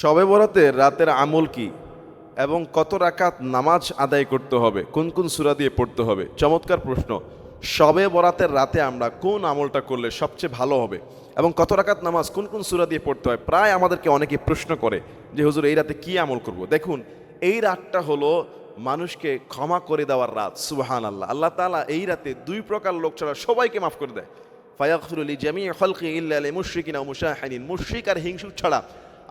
শবে বরাতের রাতের আমল কি এবং কত রাকাত নামাজ আদায় করতে হবে, কোন কোন সূরা দিয়ে পড়তে হবে? চমৎকার প্রশ্ন। শবে বরাতের রাতে আমরা কোন আমলটা করলে সবচেয়ে ভালো হবে এবং কত রাকাত নামাজ কোন কোন সূরা দিয়ে পড়তে হয়? প্রায় আমাদেরকে অনেকে প্রশ্ন করে যে হুজুর এই রাতে কি আমল করব। দেখুন, এই রাতটা হলো মানুষকে ক্ষমা করে দেওয়ার রাত। সুবহানাল্লাহ। আল্লাহ তাআলা এই রাতে দুই প্রকার লোক ছাড়া সবাইকে মাফ করে দেয়। ফায়াগফিরু লিজামিই খালকি ইল্লা লিলমুশরিকিনা ওয়া মুশাহিনিন। মুশরিক আর হিংসুক ছাড়া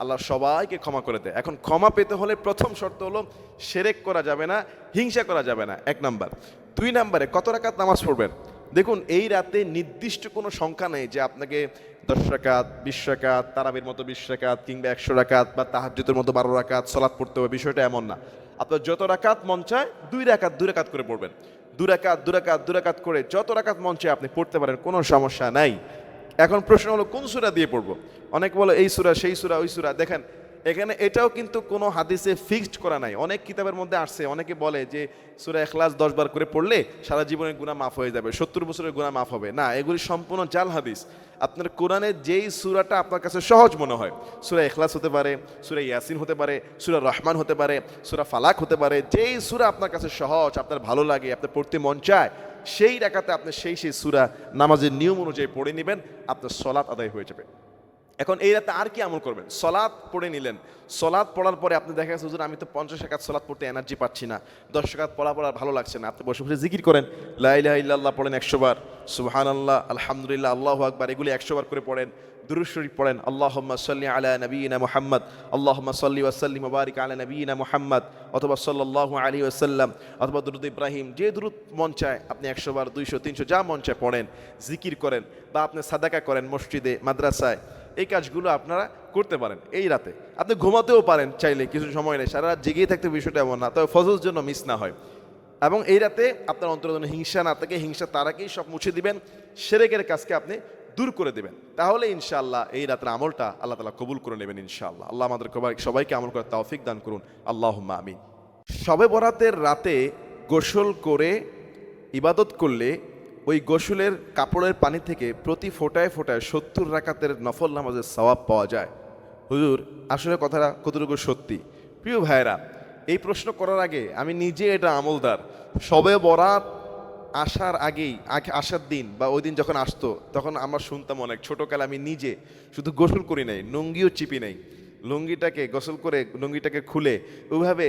আল্লাহ সবাইকে ক্ষমা করে দেয়। এখন ক্ষমা পেতে হলে প্রথম শর্ত হলো শিরক করা যাবে না, হিংসা করা যাবে না, এক নাম্বার। দুই নাম্বারে কত রাকাত নামাজ পড়বেন। দেখুন, এই রাতে নির্দিষ্ট কোনো সংখ্যা নেই যে আপনাকে 10 রাকাত, 20 রাকাত, তারাবির মতো 20 রাকাত কিংবা 100 রাকাত বা তাহাজ্জুদের মতো 12 রাকাত সালাত পড়তে হবে। বিষয়টা এমন না। আপনার যত রাকাত মন চায় 2 রাকাত 2 রাকাত করে পড়বেন। 2 রাকাত 2 রাকাত 2 রাকাত করে যত রাকাত মন চায় আপনি পড়তে পারেন, কোনো সমস্যা নাই। এখন প্রশ্ন হলো কোন সূরা দিয়ে পড়বো। অনেক বলে এই সূরা, সেই সূরা, ওই সূরা। দেখেন, এখানে এটাও কিন্তু কোনো হাদিসে ফিক্সড করা নাই। অনেক কিতাবের মধ্যে আসছে, অনেকে বলে যে সূরা ইখলাস 10 বার করে পড়লে সারা জীবনের গুনাহ মাফ হয়ে যাবে, 70 বছরের গুনাহ মাফ হবে। না, এগুলি সম্পূর্ণ জাল হাদিস। আপনার কোরআনের যেই সূরাটা আপনার কাছে সহজ মনে হয়, সূরা ইখলাস হতে পারে, সূরা ইয়াসিন হতে পারে, সূরা রহমান হতে পারে, সূরা ফালাক হতে পারে, যেই সূরা আপনার কাছে সহজ, আপনার ভালো লাগে, আপনার পড়তে মন চায়, সেই রাকাতে আপনি সেই সূরা নামাজের নিয়ম অনুযায়ী পড়ে নেবেন, আপনার সলাত আদায় হয়ে যাবে। এখন এই রাতে আর কি আমল করবেন? সলাৎ পড়ে নিলেন। সলাৎ পড়ার পরে আপনি দেখা গেছে হুজুর আমি তো 50 রাকাত সলাৎ পড়তে এনার্জি পাচ্ছি না, 10 রাকাত পড়া ভালো লাগছে না। আপনি বসে বসে জিকির করেন, লা ইলাহা ইল্লাল্লাহ পড়েন 100 বার, সুবহানাল্লাহ, আলহামদুলিল্লাহ, আল্লাহু আকবার, এগুলি 100 বার করে পড়েন। দুরূদ শরীফ পড়েন, আল্লাহুম্মা সাল্লি আলা নবিয়িনা মুহাম্মদ, আল্লাহুম্মা সাল্লি ওয়া সাল্লিম ওয়া বারিক আলা নবিয়িনা মুহাম্মদ, অথবা সাল্লাল্লাহু আলাইহি ওয়াসাল্লাম, অথবা দুরূদ ইব্রাহিম। যে দুরূদ মন চায় আপনি 100 বার, 200, 300 যা মন চায় পড়েন, জিকির করেন, বা আপনি সাদাকা করেন মসজিদে, মাদ্রাসায়। এই কাজগুলো আপনারা করতে পারেন এই রাতে। আপনি ঘুমাতেও পারেন চাইলে, কিছু সময় নেই, সারা রাত জেগেই থাকতে বিষয়টা এমন না, তবে ফজরের জন্য মিস না হয়। এবং এই রাতে আপনার অন্তরে যেন হিংসা না থাকে, হিংসা তারাকেই সব মুছে দিবেন, শিরকের কাজকে আপনি দূর করে দিবেন। তাহলে ইনশাআল্লাহ এই রাতের আমলটা আল্লাহ তাআলা কবুল করে নেবেন ইনশাআল্লাহ। আল্লাহ আমাদের সবাইকে আমল করার তৌফিক দান করুন, আল্লাহুম্মা আমিন। শবে বরাতের রাতে গোসল করে ইবাদত করলে ওই গোসলের কাপড়ের পানি থেকে প্রতি ফোঁটায় ফোঁটায় 70 রাকাতের নফল নামাজের সওয়াব পাওয়া যায়। হুজুর, আসলে কথাটা কতটুকু সত্যি? প্রিয় ভাইয়েরা, এই প্রশ্ন করার আগে আমি নিজে এটা আমলদার। শবে বরাত আসার আগেই, আসার দিন বা ওই দিন যখন আসতো, তখন আমরা শুনতাম অনেক, ছোটোকালে আমি নিজে শুধু গোসল করি নাই, লুঙ্গিও চিপি নাই, লুঙ্গিটাকে গোসল করে লুঙ্গিটাকে খুলে ওইভাবে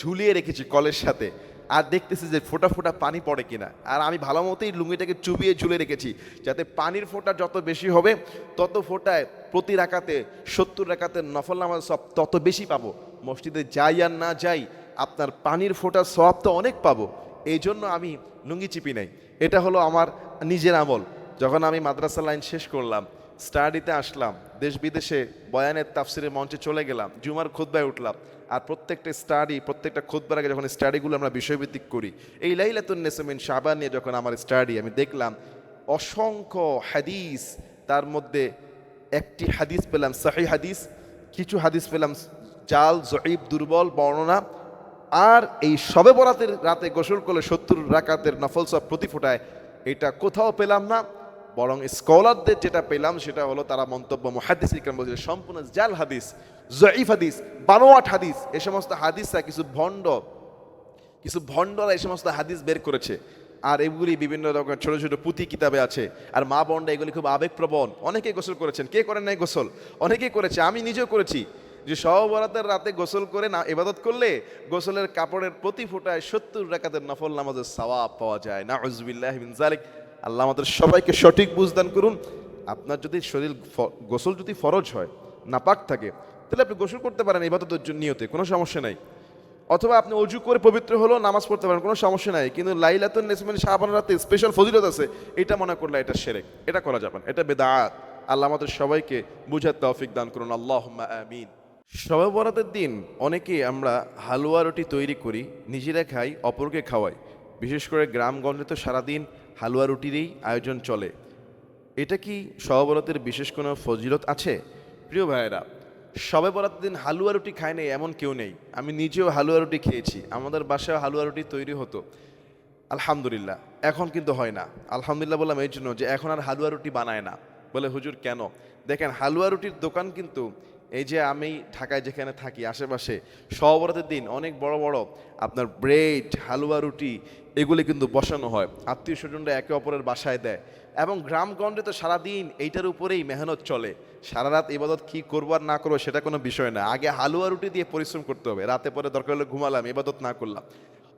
ঝুলিয়ে রেখেছি কলের সাথে, আর দেখতেছি যে ফোঁটা ফোঁটা পানি পড়ে কিনা। আর আমি ভালো মতোই লুঙ্গিটাকে চুবিয়ে ঝুলে রেখেছি, যাতে পানির ফোঁটা যত বেশি হবে তত ফোঁটায় প্রতি রাকাতে 70 রাকাতের নফল নামাজ সব তত বেশি পাবো। মসজিদে যাই আর না যাই, আপনার পানির ফোঁটার সওয়াব তো অনেক পাবো। এই জন্য আমি লুঙ্গি চিপি নাই। এটা হলো আমার নিজের আমল। যখন আমি মাদ্রাসা লাইন শেষ করলাম, স্টাডিতে আসলাম, দেশ বিদেশে বয়ানের তাফসিরের মঞ্চে চলে গেলাম, জুমার খুতবায় উঠলাম, আর প্রত্যেকটা খুতবার আগে যখন স্টাডিগুলো আমরা বিষয়ভিত্তিক করি, এই লাইলাতুন নিসফ মিন শাবান নিয়ে যখন আমার স্টাডি, আমি দেখলাম অসংখ্য হাদিস, তার মধ্যে একটি হাদিস পেলাম সহিহ হাদিস, কিছু হাদিস পেলাম জাল, জঈফ, দুর্বল বর্ণনা। আর এই শবে বরাতের রাতে গোসল করলে 70 রাকাতের নফল সব প্রতি ফোটায়, এটা কোথাও পেলাম না। বরং স্কলারদের যেটা পেলাম সেটা হলো, তারা মন্তব্য মুহাদ্দিস ইকরাম বলছে সম্পূর্ণ জাল হাদিস, জঈফ হাদিস, বানোয়াট হাদিস। এই সমস্ত হাদিসরা কিছু ভণ্ডরা এই সমস্ত হাদিস বের করেছে, আর এগুলি বিভিন্ন রকম ছোট ছোট পুঁথি কিতাবে আছে। আর মা বোনরা এগুলি খুব আবেগপ্রবণ, অনেকে গোসল করেছেন, কে করেন নাই গোসল? অনেকেই করেছে, আমি নিজেও করেছি। যে শবে বরাতের রাতে গোসল করে না ইবাদত করলে গোসলের কাপড়ের প্রতি ফোঁটায় 70 রাকাতের নফল নামাজের সওয়াব পাওয়া যায়। নাউযুবিল্লাহি মিন যালিক। আল্লাহ আমাদের সবাইকে সঠিক বুঝদান করুন। আপনার যদি শরীর গোসল যদি ফরজ হয়, নাপাক থাকে, তাহলে আপনি গোসল করতে পারেন ইবাদতের নিয়তে, কোনো সমস্যা নাই। অথবা আপনি অজু করে পবিত্র হলো নামাজ পড়তে পারেন, কোনো সমস্যা নাই। কিন্তু লাইলাতুন নিসফ মিন শাবান রাতে স্পেশাল ফজিলত আছে, এটা মনে করলে এটা শিরক, এটা করা যাবে না, এটা বেদাত। আল্লাহ আমাদের সবাইকে বুঝার তৌফিক দান করুন, আল্লাহুম্মা আমিন। শবে বরাতের দিন অনেকে আমরা হালুয়া রুটি তৈরি করি, নিজেরা খাই, অপরকে খাওয়াই। বিশেষ করে গ্রামগঞ্জে তো সারাদিন হালুয়া রুটিরই আয়োজন চলে। এটা কি শবে বরাতের বিশেষ কোনো ফজিলত আছে? প্রিয় ভাইয়েরা, শবে বরাতের দিন হালুয়া রুটি খায় নেই এমন কেউ নেই। আমি নিজেও হালুয়া রুটি খেয়েছি, আমাদের বাসায় হালুয়া রুটি তৈরি হতো, আলহামদুলিল্লাহ। এখন কিন্তু হয় না। আলহামদুলিল্লাহ বললাম এই জন্য যে এখন আর হালুয়া রুটি বানায় না। বলে হুজুর কেন? দেখেন, হালুয়া রুটির দোকান কিন্তু এই যে আমি ঢাকায় যেখানে থাকি আশেপাশে সব বরাতের দিন অনেক বড় বড় আপনার ব্রেড, হালুয়া, রুটি এগুলি কিন্তু বসানো হয়, আত্মীয় স্বজনরা একে অপরের বাসায় দেয়। এবং গ্রামগঞ্জে তো সারাদিন এইটার উপরেই মেহনত চলে। সারা রাত ইবাদত কী করবো আর না করবো সেটা কোনো বিষয় না, আগে হালুয়া রুটি দিয়ে পরিশ্রম করতে হবে, রাতে পরে দরকার হলে ঘুমালাম, ইবাদত না করলাম।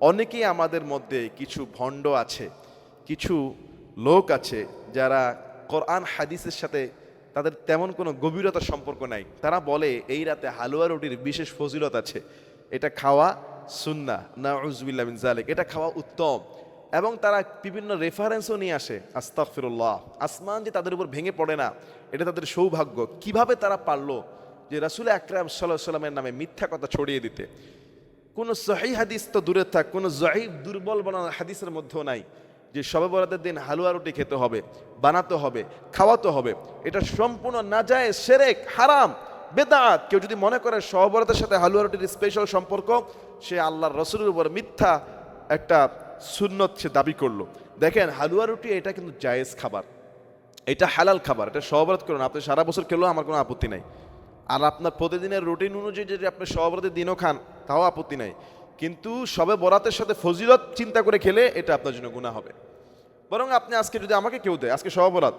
অনেকেই আমাদের মধ্যে কিছু ভণ্ড আছে, কিছু লোক আছে যারা কোরআন হাদিসের সাথে তাদের তেমন কোনো গভীরতার সম্পর্ক নাই। তারা বলে এই রাতে হালুয়া রুটির বিশেষ ফজিলত আছে, এটা খাওয়া সুন্নাহ, নাউযুবিল্লাহ মিন যালিক, এটা খাওয়া উত্তম। এবং তারা বিভিন্ন রেফারেন্সও নিয়ে আসে। আস্তাগফিরুল্লাহ, আসমান যে তাদের উপর ভেঙে পড়ে না, এটা তাদের সৌভাগ্য। কিভাবে তারা পারলো যে রাসূল আকরাম সাল্লাল্লাহু আলাইহি ওয়াসাল্লামের নামে মিথ্যা কথা ছড়িয়ে দিতে? কোনো সহিহ হাদিস তো দূরে থাক, কোনো জয়ীফ দুর্বল বানানো হাদিসের মধ্যেও নাই যে শবে বরাতের দিন হালুয়া রুটি খেতে হবে, বানাতে হবে, খাওয়াতে হবে। এটা সম্পূর্ণ নাজায়েজ, শিরক, হারাম, বেদাত। কেউ যদি মনে করে শবে বরাতের সাথে হালুয়া রুটির স্পেশাল সম্পর্ক, সে আল্লাহর রাসূলের উপর মিথ্যা একটা সুন্নত সে দাবি করলো। দেখেন, হালুয়া রুটি এটা কিন্তু জায়েজ খাবার, এটা হালাল খাবার, এটা শবে বরাত করুন, আপনি সারা বছর খেলেও আমার কোনো আপত্তি নাই। আর আপনার প্রতিদিনের রুটিন অনুযায়ী যদি আপনি শবে বরাতের দিনও খান তাও আপত্তি নাই। কিন্তু শবে বরাতের সাথে ফজিলত চিন্তা করে খেলে এটা আপনার জন্য গুনাহ হবে। বরং আপনি আজকে যদি আমাকে কেউ দেয়, আজকে শবে বরাত,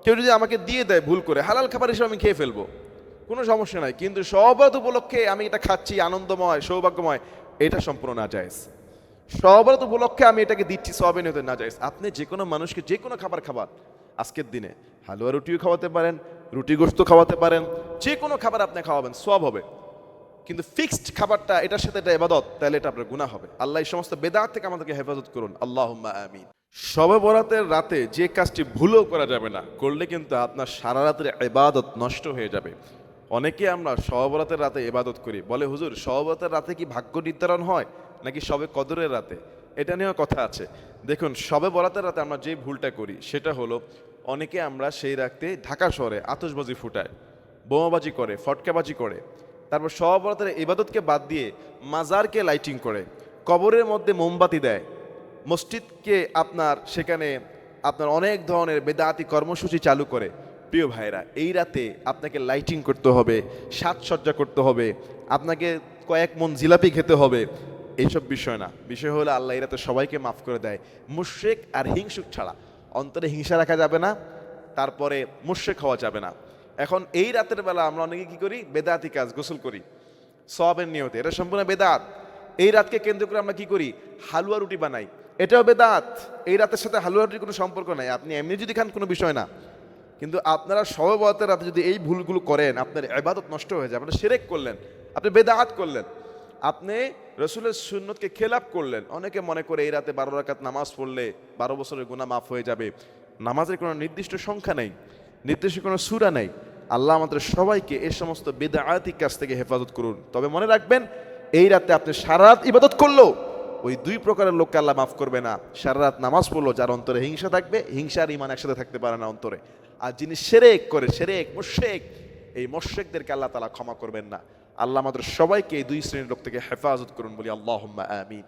কেউ যদি আমাকে দিয়ে দেয় ভুল করে, হালাল খাবার হিসেবে আমি খেয়ে ফেলবো, কোনো সমস্যা নাই। কিন্তু শবে বরাত উপলক্ষে আমি এটা খাচ্ছি, আনন্দময়, সৌভাগ্যময়, এটা সম্পূর্ণ নাজায়েজ। শবে বরাত উপলক্ষে আমি এটাকে দিচ্ছি, সওয়াবে নিয়তে নাজায়েজ। আপনি যে কোনো মানুষকে যে কোনো খাবার খাবার আজকের দিনে, হালুয়া রুটিও খাওয়াতে পারেন, রুটি গোশত খাওয়াতে পারেন, যে কোনো খাবার আপনি খাওয়াবেন, সওয়াব হবে। কিন্তু ফিক্সড খাবারটা, এটার সাথে এটা ইবাদত, তাহলে এটা আপনার গুনাহ হবে। আল্লাহ এই সমস্ত বেদাত থেকে আমাদেরকে হেফাজত করুন, আল্লাহুম্মা আমিন। শবে বরাতের রাতে যে কাজটি ভুলেও করা যাবে না, করলে কিন্তু আপনার সারা রাতের ইবাদত নষ্ট হয়ে যাবে। অনেকে আমরা শবে বরাতের রাতে ইবাদত করি, বলে হুজুর শবে বরাতের রাতে কি ভাগ্য নির্ধারণ হয় নাকি শবে কদরের রাতে? এটা নিয়েও কথা আছে। দেখুন, শবে বরাতের রাতে আমরা যে ভুলটা করি সেটা হলো, অনেকে আমরা সেই রাতে ঢাকা শহরে আতশবাজি ফুটায়, বোমাবাজি করে, ফটকাবাজি করে, তারপর শবে বরাতের ইবাদতকে বাদ দিয়ে মাজারকে লাইটিং করে, কবরের মধ্যে মোমবাতি দেয়, মসজিদকে আপনার সেখানে আপনার অনেক ধরনের বেদাতি কর্মসূচি চালু করে। প্রিয় ভাইরা, এই রাতে আপনাকে লাইটিং করতে হবে, সাজসজ্জা করতে হবে, আপনাকে কয়েক মন জিলাপি খেতে হবে, এইসব বিষয় না। বিষয় হলো আল্লাহ এই রাতে সবাইকে মাফ করে দেয়, মুশরিক আর হিংসুক ছাড়া। অন্তরে হিংসা রাখা যাবে না, তারপরে মুশরিক হওয়া যাবে না। এখন এই রাতের বেলা আমরা অনেকে কি করি, বেদাতি কাজ, গোসল করি সওয়াবের নিয়তে, এটা সম্পূর্ণ বেদাত। এই রাতকে কেন্দ্র করে আমরা কি করি, হালুয়া রুটি বানাই, এটাও বেদাত। এই রাতের সাথে হালুয়া রুটির কোনো সম্পর্ক নাই, আপনি এমনি যদি খান কোনো বিষয় না। কিন্তু আপনারা শবে বরাতের রাতে যদি এই ভুলগুলো করেন, আপনার ইবাদত নষ্ট হয়ে যায়। আপনি শিরক করলেন, আপনি বেদাত করলেন, আপনি রাসূলের সুন্নতকে খেলাপ করলেন। অনেকে মনে করে এই রাতে 12 রাকাত নামাজ পড়লে 12 বছরের গুনাহ মাফ হয়ে যাবে। নামাজের কোনো নির্দিষ্ট সংখ্যা নেই, নির্দিষ্ট কোনো সূরা নেই। আল্লাহ আমাদের সবাইকে এই সমস্ত বেদাতি কাজ থেকে হেফাজত করুন। তবে মনে রাখবেন, এই রাতে আপনি সারা রাত ইবাদত করলেও ওই দুই প্রকারের লোককে আল্লাহ মাফ করবে না। সারা রাত নামাজ পড়লো যার অন্তরে হিংসা থাকবে, হিংসা আর ঈমান একসাথে থাকতে পারে না অন্তরে। আর যিনি শিরক করে, শিরক, মুশরিক, এই মুশরিকদেরকে আল্লাহ তাআলা ক্ষমা করবেন না। আল্লাহ আমাদের সবাইকে এই দুই শ্রেণীর লোক থেকে হেফাজত করুন, বলি আল্লাহুম্মা আমিন।